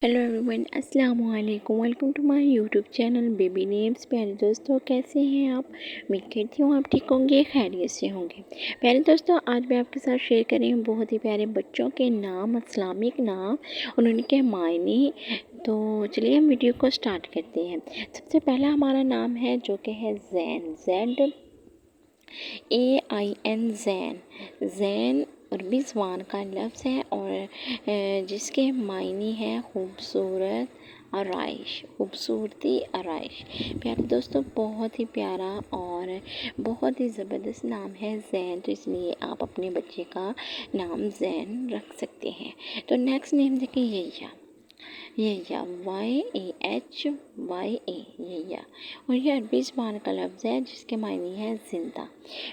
Hello everyone, अस्सलाम वालेकुम। Welcome to my YouTube channel baby names. प्यारे दोस्तों, कैसे हैं आप? उम्मीद करती हूँ आप ठीक होंगे, खैरियत से होंगे। प्यारे दोस्तों, आज मैं आपके साथ शेयर कर रही हूँ बहुत ही प्यारे बच्चों के नाम, इस्लामिक नाम और उनके मायने। तो चलिए हम वीडियो को स्टार्ट करते हैं। सबसे पहला हमारा नाम है जो कि है ज़ैन, ZAIN, ज़ैन अरबी ज़बान का लफ्ज़ है और जिसके मायने हैं खूबसूरत आराइश, खूबसूरती आराइश। प्यारे दोस्तों, बहुत ही प्यारा और बहुत ही ज़बरदस्त नाम है ज़ैन, तो इसलिए आप अपने बच्चे का नाम ज़ैन रख सकते हैं। तो नेक्स्ट नेम देखिए यैया, यैया और ये अरबी ज़बान का लफ्ज़ है जिसके मायने हैं ज़िंदा।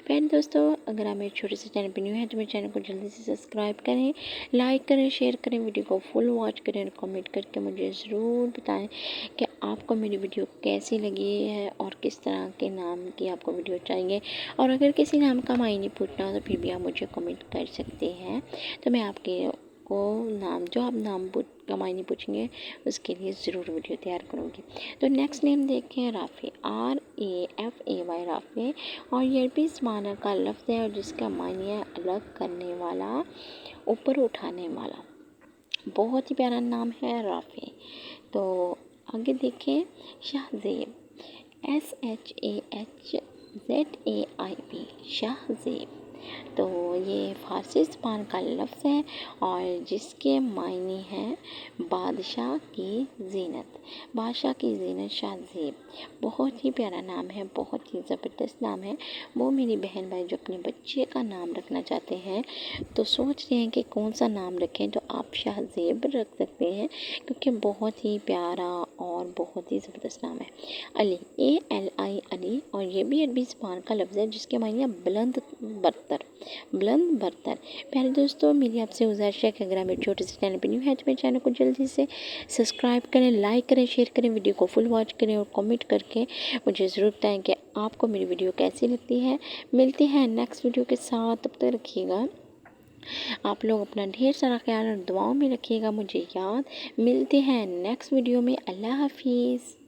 फ्रेंड दोस्तों, अगर आप मेरे छोटे से चैनल पर न्यू हैं तो मेरे चैनल को जल्दी से सब्सक्राइब करें, लाइक करें, शेयर करें, वीडियो को फुल वॉच करें और कमेंट करके मुझे ज़रूर बताएं कि आपको मेरी वीडियो कैसी लगी है और किस तरह के नाम की आपको वीडियो चाहिए। और अगर किसी नाम का मायने पूछना हो तो फिर भी आप मुझे कमेंट कर सकते हैं, तो मैं आपके को नाम जो आप नाम का मायने पूछेंगे उसके लिए ज़रूर वीडियो तैयार करूँगी। तो नेक्स्ट नेम देखें राफ़ी, RAFAY, राफ़ी और ये अरबी ज़बान का लफ्ज़ है और जिसका मायने है अलग करने वाला, ऊपर उठाने वाला। बहुत ही प्यारा नाम है राफ़ी। तो आगे देखें शाहज़ेब, SHAHZAIB, शाहज़ेब। तो ये फ़ारसी ज़बान का लफ्ज़ है और जिसके मायने हैं बादशाह की ज़ीनत, बादशाह की ज़ीनत, शाहज़ेब। बहुत ही प्यारा नाम है, बहुत ही ज़बरदस्त नाम है। वो मेरी बहन भाई जो अपने बच्चे का नाम रखना चाहते हैं तो सोच रहे हैं कि कौन सा नाम रखें, तो आप शाहज़ेब रख सकते हैं क्योंकि बहुत ही प्यारा और बहुत ही ज़बरदस्त नाम है। अली, ALI, अली और ये भी अरबी ज़बान का लफ्ज़ है जिसके मायने बुलंद बरतर, बुलंद बरतर। प्यारे दोस्तों, मेरी आपसे गुज़ारिश है कि अगर आप मेरे छोटे से चैनल पर न्यू है तो मेरे चैनल को जल्दी से सब्सक्राइब करें, लाइक करें, शेयर करें, वीडियो को फुल वॉच करें और कमेंट करके मुझे ज़रूर बताएं कि आपको मेरी वीडियो कैसी लगती है। मिलते हैं नेक्स्ट वीडियो के साथ, तब तक रखिएगा आप लोग अपना ढेर सारा ख्याल और दुआओं में रखिएगा मुझे याद। मिलते हैं नेक्स्ट वीडियो में। अल्लाह हाफिज़।